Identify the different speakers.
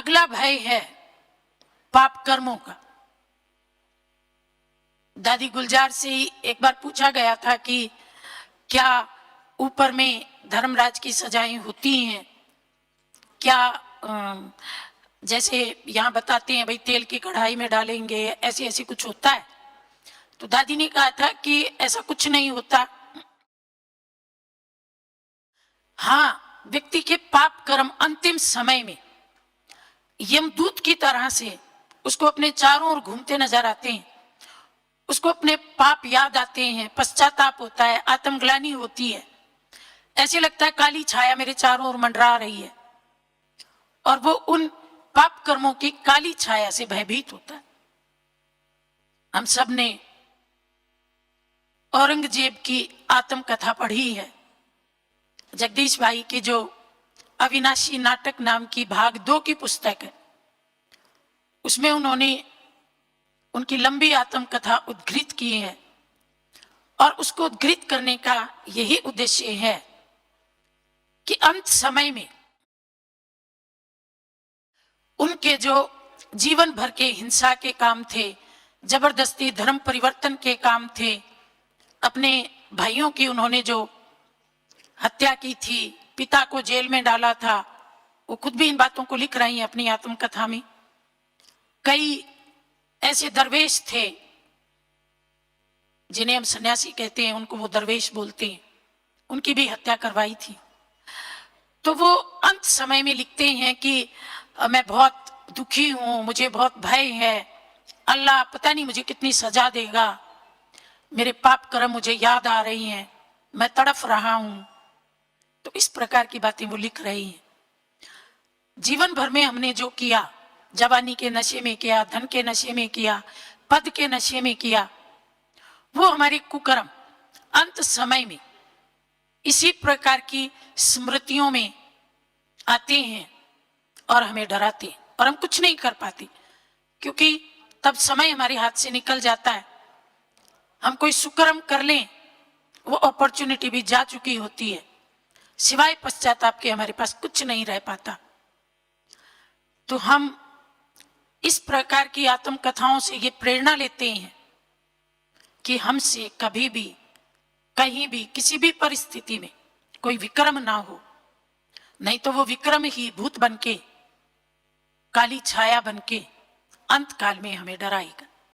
Speaker 1: अगला भय है पाप कर्मों का। दादी गुलजार से ही एक बार पूछा गया था कि क्या ऊपर में धर्मराज की सजाएं होती हैं, क्या जैसे यहाँ बताते हैं भाई तेल की कढ़ाई में डालेंगे, ऐसे ऐसे कुछ होता है। तो दादी ने कहा था कि ऐसा कुछ नहीं होता। हाँ, व्यक्ति के पाप कर्म अंतिम समय में यमदूत की तरह से उसको अपने चारों ओर घूमते नजर आते हैं, उसको अपने पाप याद आते हैं, पश्चाताप होता है, आत्मग्लानि होती है, ऐसे लगता है काली छाया मेरे चारों ओर मंडरा रही है, और वो उन पाप कर्मों की काली छाया से भयभीत होता है। हम सब ने औरंगजेब की आत्मकथा पढ़ी है, जगदीश भाई की जो अविनाशी नाटक नाम की भाग 2 की पुस्तक है, उसमें उन्होंने उनकी लंबी आत्मकथा उद्धृत की है, और उसको उद्धृत करने का यही उद्देश्य है कि अंत समय में उनके जो जीवन भर के हिंसा के काम थे, जबरदस्ती धर्म परिवर्तन के काम थे, अपने भाइयों की उन्होंने जो हत्या की थी, पिता को जेल में डाला था, वो खुद भी इन बातों को लिख रही हैं अपनी आत्मकथा में। कई ऐसे दरवेश थे जिन्हें हम सन्यासी कहते हैं, उनको वो दरवेश बोलते हैं, उनकी भी हत्या करवाई थी। तो वो अंत समय में लिखते हैं कि मैं बहुत दुखी हूं, मुझे बहुत भय है, अल्लाह पता नहीं मुझे कितनी सजा देगा, मेरे पाप कर्म मुझे याद आ रही हैं, मैं तड़फ रहा हूं। तो इस प्रकार की बातें वो लिख रही हैं। जीवन भर में हमने जो किया, जवानी के नशे में किया, धन के नशे में किया, पद के नशे में किया, वो हमारे कुकर्म अंत समय में इसी प्रकार की स्मृतियों में आते हैं और हमें डराते हैं, और हम कुछ नहीं कर पाते, क्योंकि तब समय हमारे हाथ से निकल जाता है। हम कोई सुकर्म कर लें, वो अपॉर्चुनिटी भी जा चुकी होती है, सिवाय पश्चाताप के हमारे पास कुछ नहीं रह पाता। तो हम इस प्रकार की आत्मकथाओं से ये प्रेरणा लेते हैं कि हमसे कभी भी, कहीं भी, किसी भी परिस्थिति में कोई विक्रम ना हो, नहीं तो वो विक्रम ही भूत बनके, काली छाया बनके अंत काल में हमें डराएगा।